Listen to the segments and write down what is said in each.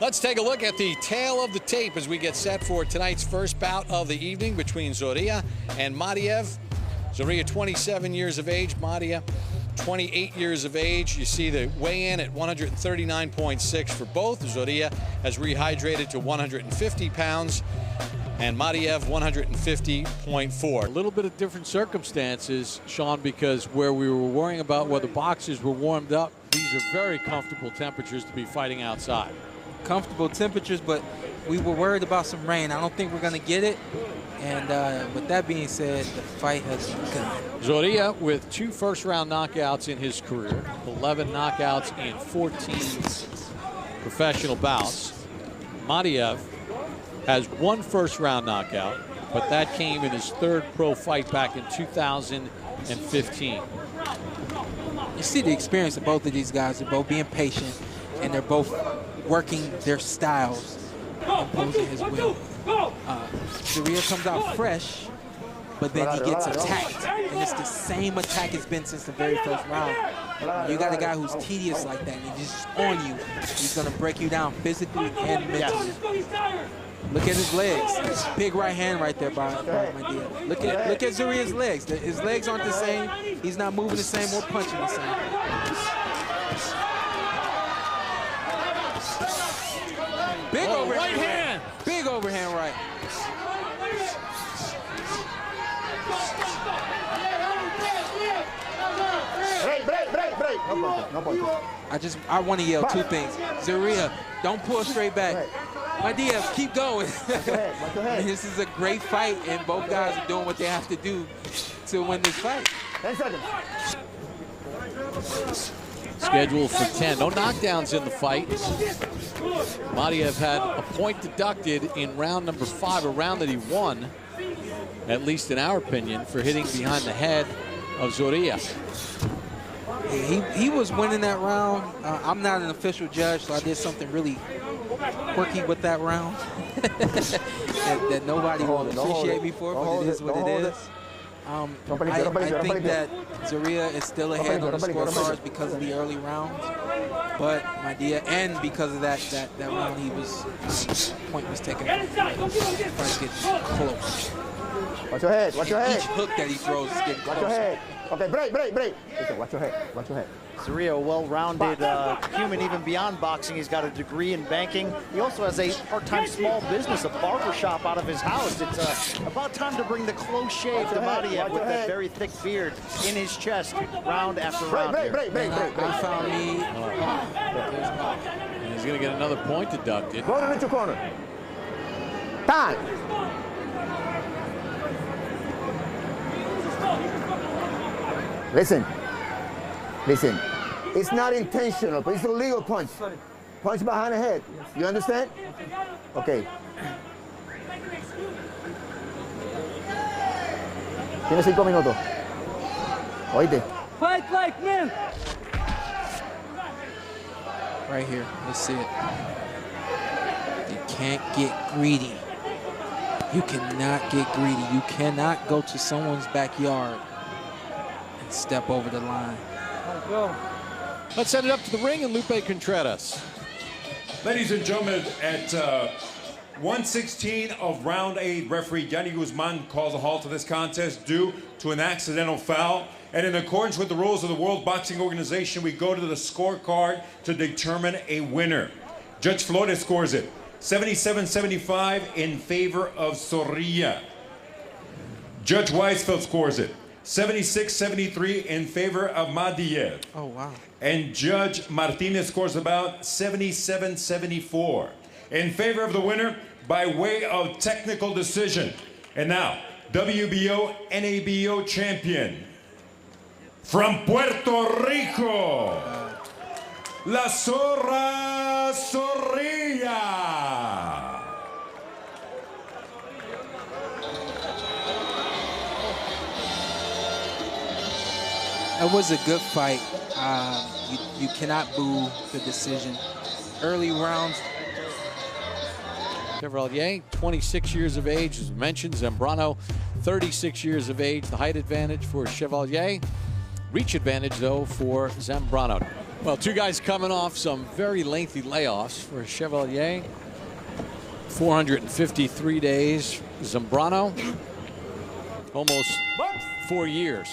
Let's take a look at the tail of the tape as we get set for tonight's first bout of the evening between Zorrilla and Madiyev. Zorrilla, 27 years of age. Madiyev, 28 years of age. You see the weigh-in at 139.6 for both. Zorrilla has rehydrated to 150 pounds, and Madiyev 150.4. A little bit of different circumstances, Sean, because where we were worrying about whether boxers were warmed up, these are very comfortable temperatures to be fighting outside. Comfortable temperatures, but we were worried about some rain. I don't think we're going to get it. And with that being said, the fight has begun. Zorrilla with 2 first-round knockouts in his career, 11 knockouts in 14 professional bouts. Madiyev has 1 first-round knockout, but that came in his 3rd pro fight back in 2015. You see the experience of both of these guys. They're both being patient, and they're both working their styles, imposing his will. Zorrilla comes out fresh, but then he gets attacked, and it's the same attack it's been since the very first round. You got a guy who's tedious like that, and he's just on you. He's going to break you down physically and mentally. Look at his legs. Big right hand right there by Madiyev. Look at Zorrilla's legs. His legs aren't the same. He's not moving the same or punching the same. Big overhand right hand. Big overhand right. Break. No. I want to yell 2 things. Zorrilla, don't pull straight back. Madiyev, keep going. This is a great fight, and both guys are doing what they have to do to win this fight. 10 seconds. Scheduled for 10. No knockdowns in the fight. Madiyev had a point deducted in round number 5, a round that he won, at least in our opinion, for hitting behind the head of Zorrilla. He was winning that round. I'm not an official judge, so I did something really quirky with that round that nobody will appreciate me for, but it is what it is. I think that Zorrilla is still ahead on the scorecards because of the early rounds, but Madiyev, and because of that round, point was taken. Fight getting close. Watch your head. Each hook that he throws is getting closer. Watch your head. Okay, break. Listen, watch your head. Zorrilla, well-rounded human, even beyond boxing. He's got a degree in banking. He also has a part-time small business, a barbershop out of his house. It's about time to bring the close shave to Madiyev with that very thick beard in his chest, round after round. Break. I found me. And he's going to get another point deducted. Go to the neutral corner. Time. Listen. It's not intentional, but it's a legal punch. Punch behind the head. You understand? Okay. Tienes 5 minutos. Oíste. Fight like men. Right here. Let's see it. You can't get greedy. You cannot get greedy. You cannot go to someone's backyard and step over the line. Let's send it up to the ring and Lupe Contreras. Ladies and gentlemen, at 1:16 of round 8, referee Yanni Guzman calls a halt to this contest due to an accidental foul. And in accordance with the rules of the World Boxing Organization, we go to the scorecard to determine a winner. Judge Flores scores it 77-75 in favor of Zorrilla. Judge Weisfeld scores it 76-73 in favor of Madiyev. Oh, wow. And Judge Martinez scores about 77-74 in favor of the winner by way of technical decision. And now, WBO, NABO champion from Puerto Rico, La Zorra Zorrilla. It was a good fight. You cannot boo the decision. Early rounds. Chevalier, 26 years of age, as mentioned. Zambrano, 36 years of age. The height advantage for Chevalier. Reach advantage, though, for Zambrano. Well, two guys coming off some very lengthy layoffs for Chevalier. 453 days. Zambrano, almost 4 years.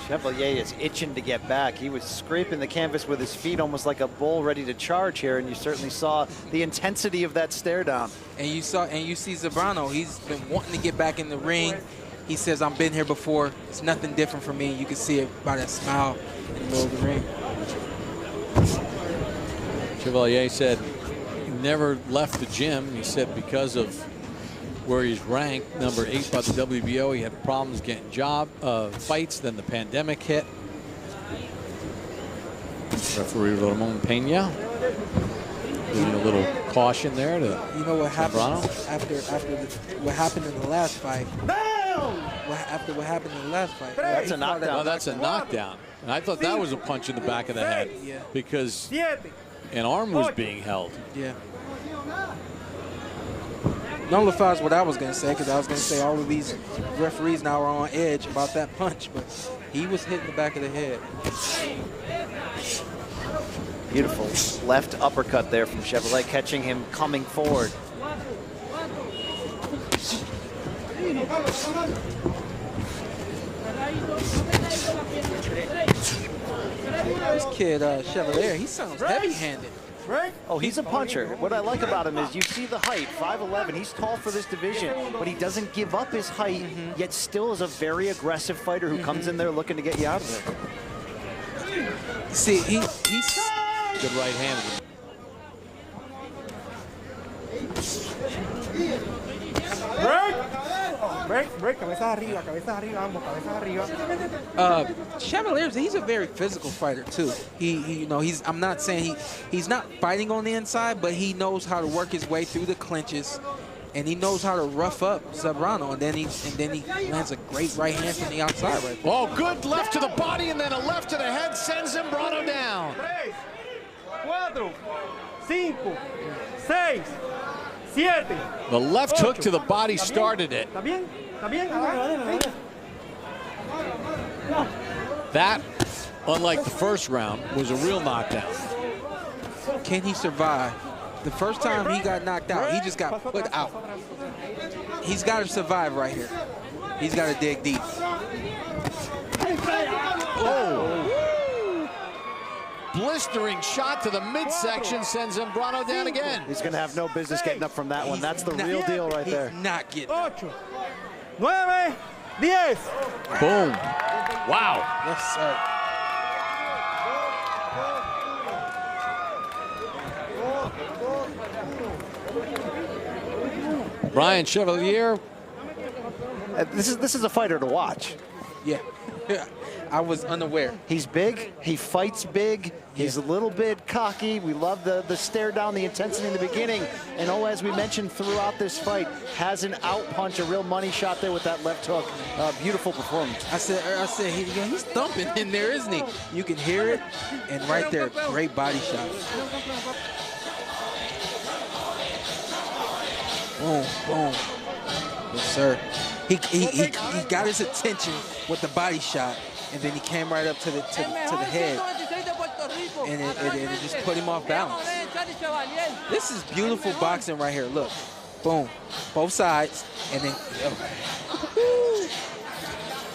Chevalier is itching to get back. He was scraping the canvas with his feet almost like a bull ready to charge here, and you certainly saw the intensity of that stare down. And you see Zambrano, he's been wanting to get back in the ring. He says, I've been here before. It's nothing different for me. You can see it by that smile in the middle of the ring. Chevalier said he never left the gym. He said because of where he's ranked, number 8 by the WBO, he had problems getting fights. Then the pandemic hit. Referee Ramon Pena giving a little caution there to what happened Zambrano. after what happened in the last fight. After what happened in the last fight. That's a knockdown. No, that's a knockdown. And I thought that was a punch in the back of the head because an arm was being held. Yeah. Nullifies what I was going to say, because I was going to say all of these referees now are on edge about that punch, but he was hitting the back of the head. Beautiful left uppercut there from Chevalier, catching him coming forward. This kid, Chevalier, he sounds heavy-handed. Oh, he's a puncher. What I like about him is you see the height, 5'11". He's tall for this division, but he doesn't give up his height, yet still is a very aggressive fighter who comes in there looking to get you out of there. See, he's good right hand. Break, cabeza arriba, ambos, cabeza arriba. Chevalier's, he's a very physical fighter too. I'm not saying he's not fighting on the inside, but he knows how to work his way through the clinches, and he knows how to rough up Zambrano, and then he lands a great right hand from the outside right there. Oh, good left to the body and then a left to the head sends Zambrano down. 3, 4, 5, 6, 7. The left hook to the body started it. ¿Está bien? That, unlike the first round, was a real knockdown. Can he survive? The first time he got knocked out, he just got put out. He's got to survive right here. He's got to dig deep. Oh! Blistering shot to the midsection sends Zambrano down again. He's going to have no business getting up from that one. That's the real deal right there. He's not getting up. 8, 9, 10. Boom. Wow. Yes, sir. Bryan Chevalier. This is a fighter to watch. Yeah. I was unaware. He's big. He fights big. He's a little bit cocky. We love the stare down, the intensity in the beginning. And as we mentioned throughout this fight, has an out punch, a real money shot there with that left hook. Beautiful performance. I said he's thumping in there, isn't he? You can hear it, and right there, great body shot. Boom, boom. Yes, sir. He got his attention with the body shot, and then he came right up to the head, and it just put him off balance. This is beautiful boxing right here. Look, boom, both sides, and then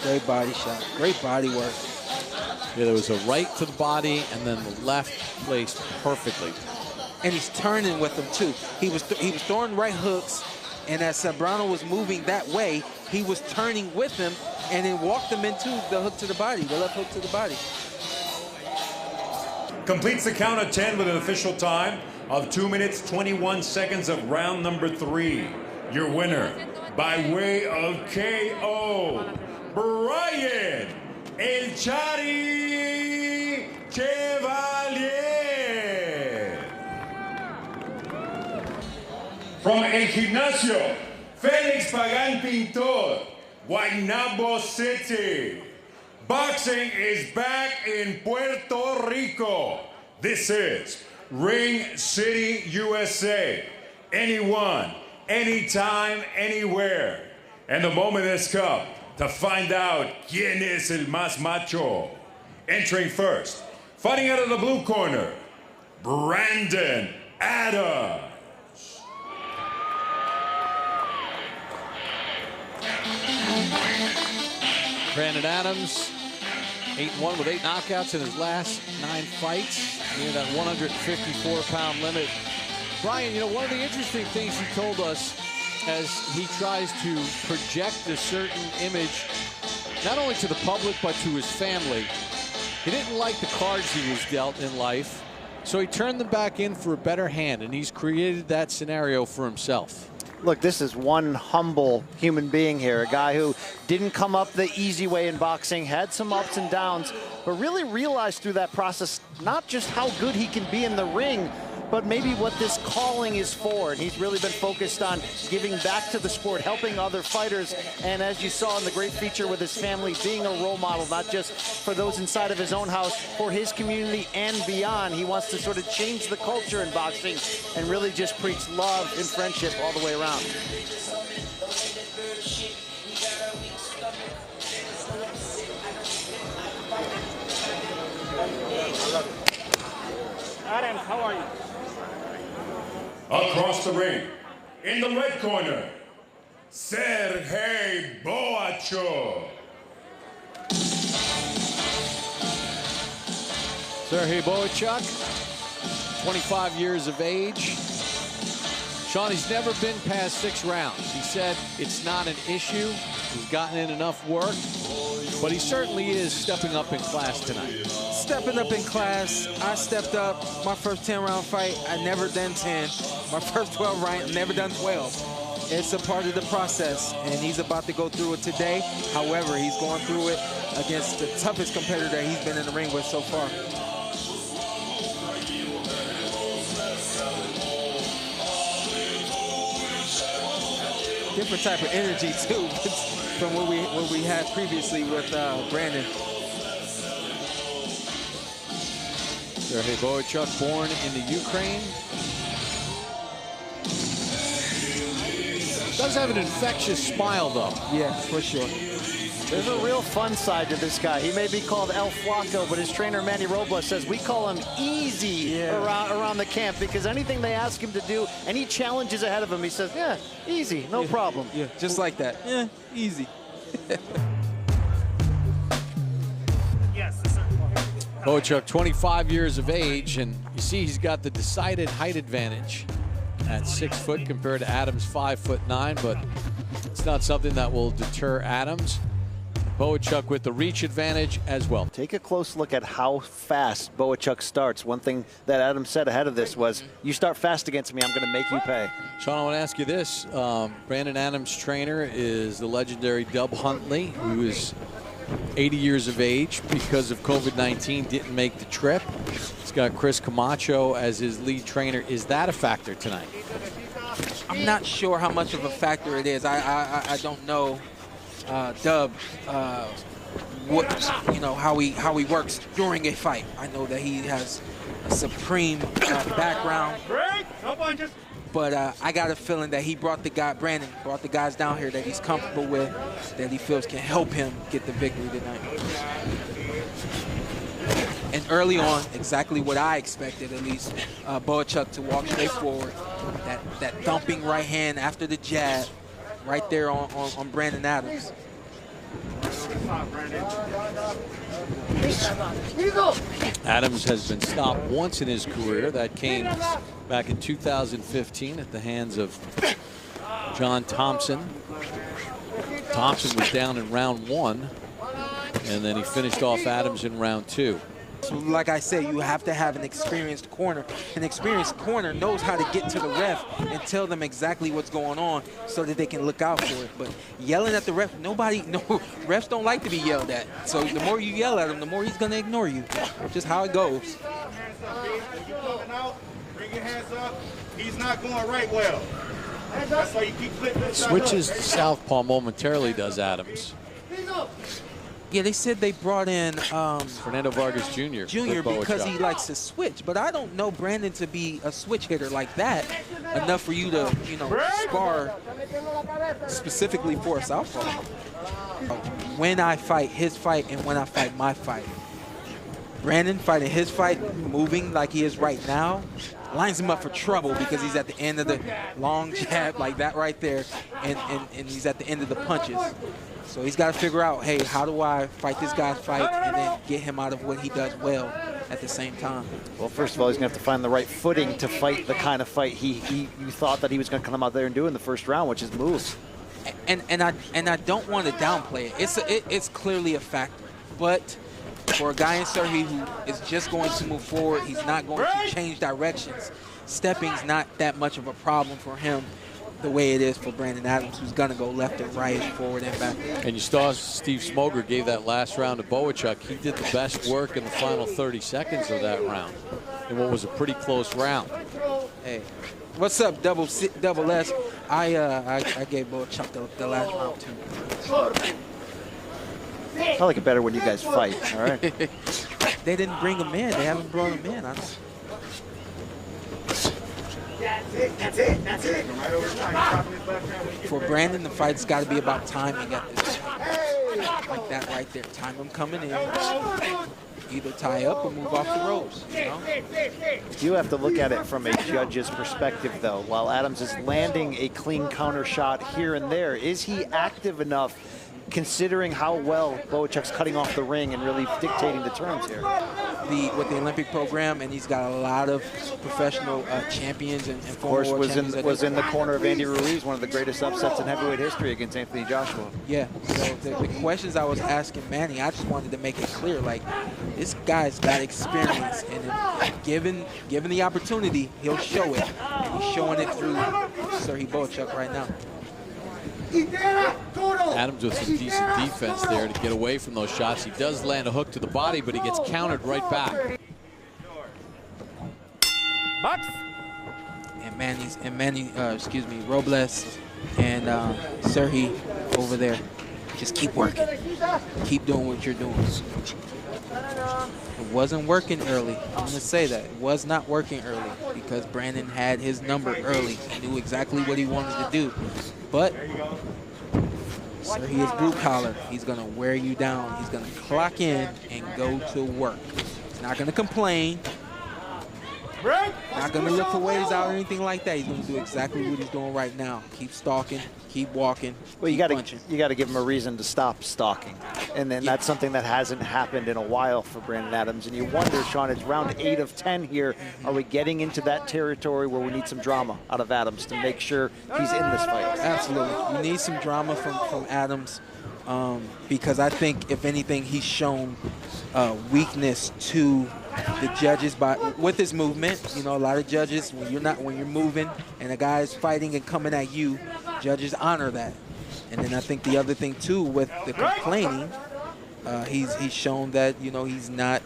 great body shot, great body work. Yeah, there was a right to the body and then the left placed perfectly. And he's turning with them too. He was throwing right hooks, and as Zambrano was moving that way, he was turning with him and then walked him into the hook to the body, the left hook to the body. Completes the count of 10 with an official time of 2 minutes, 21 seconds of round number 3. Your winner, by way of KO, Bryan El Chari Chevalier. From El Gimnasio, Felix Pagan Pintor, Guaynabo City. Boxing is back in Puerto Rico. This is Ring City, USA. Anyone, anytime, anywhere. And the moment has come to find out quién es el más macho. Entering first, Fighting out of the blue corner, Brandon Adams. Brandon Adams, 8-1 with 8 knockouts in his last 9 fights, near that 154-pound limit. Bryan, you know, one of the interesting things he told us as he tries to project a certain image, not only to the public, but to his family, he didn't like the cards he was dealt in life, so he turned them back in for a better hand, and he's created that scenario for himself. Look, this is one humble human being here, a guy who didn't come up the easy way in boxing, had some ups and downs, but really realized through that process not just how good he can be in the ring, but maybe what this calling is for. And he's really been focused on giving back to the sport, helping other fighters. And as you saw in the great feature with his family, being a role model, not just for those inside of his own house, for his community and beyond. He wants to sort of change the culture in boxing and really just preach love and friendship all the way around. Adams, how are you? Across the ring, in the red corner, Serhii Bohachuk. Serhii Bohachuk, 25 years of age. Sean, he's never been past 6 rounds. He said it's not an issue. He's gotten in enough work, but he certainly is stepping up in class tonight. Stepping up in class, I stepped up. My first 10-round fight, I never done 10. My first 12 round, never done 12. It's a part of the process, and he's about to go through it today. However, he's going through it against the toughest competitor that he's been in the ring with so far. Different type of energy too from what we had previously with Brandon. Serhii Bohachuk, born in the Ukraine. Does have an infectious smile, though. Yeah, for sure. There's a real fun side to this guy. He may be called El Flaco, but his trainer Manny Robles says we call him easy around the camp, because anything they ask him to do, any challenges ahead of him, he says, yeah, easy, no problem. Yeah, just like that. Yeah, easy. Yes, sir. Bohachuk, 25 years of age, and you see he's got the decided height advantage at 6 foot compared to Adams' 5'9", but it's not something that will deter Adams. Bohachuk with the reach advantage as well. Take a close look at how fast Bohachuk starts. One thing that Adam said ahead of this was, you start fast against me, I'm going to make you pay. Sean, I want to ask you this. Brandon Adams' trainer is the legendary Dub Huntley, who is 80 years of age because of COVID-19, didn't make the trip. He's got Chris Camacho as his lead trainer. Is that a factor tonight? I'm not sure how much of a factor it is. I don't know Dub, what, you know, how he works during a fight. I know that he has a supreme background. But I got a feeling that he brought Brandon brought the guys down here that he's comfortable with, that he feels can help him get the victory tonight. And early on, exactly what I expected, at least, Bohachuk to walk straight forward. That thumping right hand after the jab, right there on Brandon Adams. Adams has been stopped once in his career. That came back in 2015 at the hands of John Thompson. Thompson was down in round 1, and then he finished off Adams in round 2. So like I say, you have to have an experienced corner. An experienced corner knows how to get to the ref and tell them exactly what's going on so that they can look out for it. But yelling at the ref, refs don't like to be yelled at. So the more you yell at him, the more he's going to ignore you. Just how it goes. Bring your hands up. He's not going right well. That's why you keep flipping. Switches to southpaw momentarily, does Adams. Yeah, they said they brought in Fernando Vargas Jr. because he likes to switch. But I don't know Brandon to be a switch hitter like that enough for you to, you know, spar specifically for a southpaw. When I fight his fight and when I fight my fight, Brandon fighting his fight, moving like he is right now, lines him up for trouble because he's at the end of the long jab like that right there, and he's at the end of the punches. So he's got to figure out, hey, how do I fight this guy's fight and then get him out of what he does well at the same time? Well, first of all, he's going to have to find the right footing to fight the kind of fight you thought that he was going to come out there and do in the first round, which is move. And I don't want to downplay it. It's clearly a factor, but for a guy in Serhii who is just going to move forward, he's not going to change directions. Stepping's not that much of a problem for him the way it is for Brandon Adams, who's going to go left and right, forward and back. And you saw Steve Smoger gave that last round to Bohachuk. He did the best work in the final 30 seconds of that round in what was a pretty close round. Hey, what's up, Double S? I gave Bohachuk the last round, too. I like it better when you guys fight, all right? They didn't bring him in. They haven't brought him in. For Brandon, the fight's got to be about timing at this point. Like that right there. Time him coming in. Either tie up or move off the ropes, you know? You have to look at it from a judge's perspective, though. While Adams is landing a clean counter shot here and there, is he active enough considering how well Bohachuk's cutting off the ring and really dictating the terms here? With the Olympic program, and he's got a lot of professional champions and of course was in the corner of Andy Ruiz, one of the greatest upsets in heavyweight history against Anthony Joshua. Yeah, so the questions I was asking Manny, I just wanted to make it clear, like, this guy's got experience, and given the opportunity, he'll show it, and he's showing it through Serhii Bohachuk right now. Adams with some decent defense there to get away from those shots. He does land a hook to the body, but he gets countered right back. Box. And Robles and Serhii over there. Just keep working. Keep doing what you're doing. It wasn't working early. I'm going to say that. It was not working early because Brandon had his number early. He knew exactly what he wanted to do. But Serhii is blue collar. He's going to wear you down. He's going to clock in and go to work. He's not going to complain. Not going to look for ways out or anything like that. He's going to do exactly what he's doing right now. Keep stalking, keep walking. Well, you got to give him a reason to stop stalking, and then that's something that hasn't happened in a while for Brandon Adams. And you wonder, Sean, it's round 8 of 10 here. Are we getting into that territory where we need some drama out of Adams to make sure he's in this fight? Absolutely, you need some drama from Adams. Because I think, if anything, he's shown weakness to the judges with his movement. You know, a lot of judges, when you're moving and a guy is fighting and coming at you, judges honor that. And then I think the other thing too, with the complaining, he's shown that, you know, he's not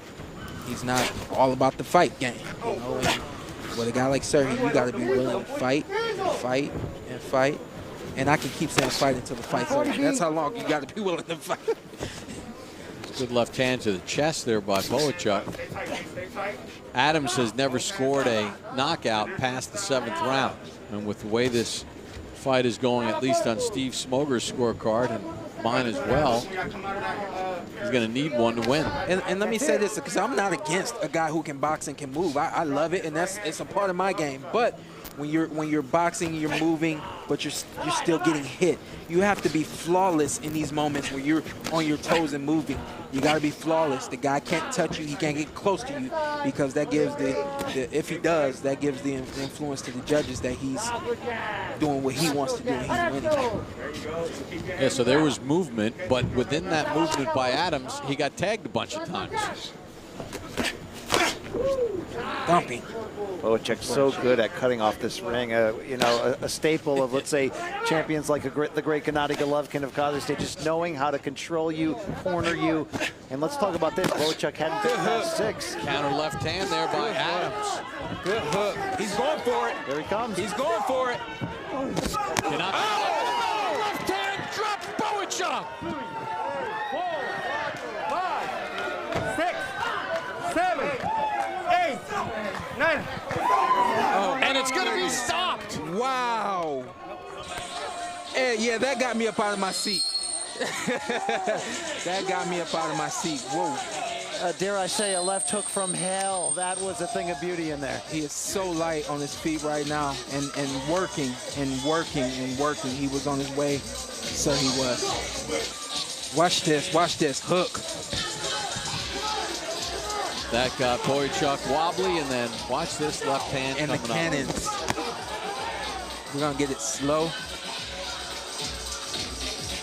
all about the fight game. You know, and with a guy like Serhii, you got to be willing to fight and fight. And I can keep saying fight until the fight's over. That's how long you got to be willing to fight. Good left hand to the chest there by Bohachuk. Adams has never scored a knockout past the 7th round. And with the way this fight is going, at least on Steve Smoger's scorecard and mine as well, he's going to need one to win. And let me say this, because I'm not against a guy who can box and can move. I love it, and it's a part of my game. But when you're boxing, you're moving, but you're still getting hit. You have to be flawless in these moments where you're on your toes and moving. You got to be flawless. The guy can't touch you. He can't get close to you, because that gives if he does, that gives the influence to the judges that he's doing what he wants to do and he's winning. Yeah, so there was movement, but within that movement by Adams, he got tagged a bunch of times. Dumping. Bohachuk's so good at cutting off this ring. You know, a staple of, let's say, champions like the great Gennady Golovkin of Kazakhstan, just knowing how to control you, corner you. And let's talk about this. Bohachuk hadn't been past 6. Counter left hand there by Adams. Good hook. He's going for it. Here he comes. He's going for it. Cannot. Oh! Left hand drops Bohachuk. 3, 4, 5, 6, 7, 8, 9. And it's going to be stopped. Wow. Yeah, that got me up out of my seat. That got me up out of my seat. Whoa. dare I say, a left hook from hell. That was a thing of beauty in there. He is so light on his feet right now, and working and working and working. He was on his way, so he was. Watch this hook. That got Bohachuk wobbly, and then watch this left hand And the coming cannons. We're gonna get it slow.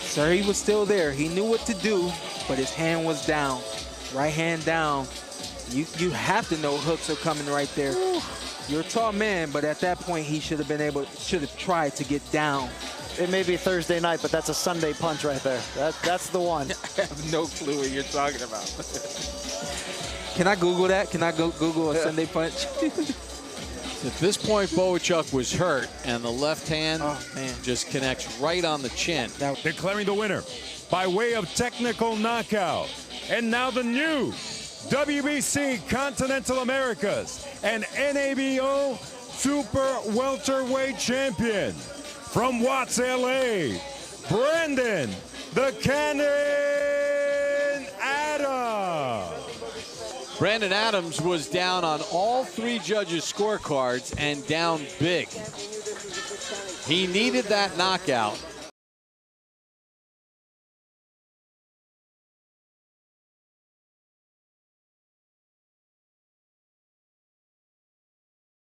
Serhii was still there. He knew what to do, but his hand was down. Right hand down. You have to know hooks are coming right there. You're a tall man, but at that point he should have tried to get down. It may be Thursday night, but that's a Sunday punch right there. That's the one. I have no clue what you're talking about. Can I Google that? Can I Google a Sunday punch? At this point, Bohachuk was hurt, and the left hand man. just connects right on the chin. Declaring the winner by way of technical knockout. And now the new WBC Continental Americas and NABO Super Welterweight Champion from Watts, LA, Brandon "The Cannon" Adams. Brandon Adams was down on all 3 judges' scorecards and down big. He needed that knockout,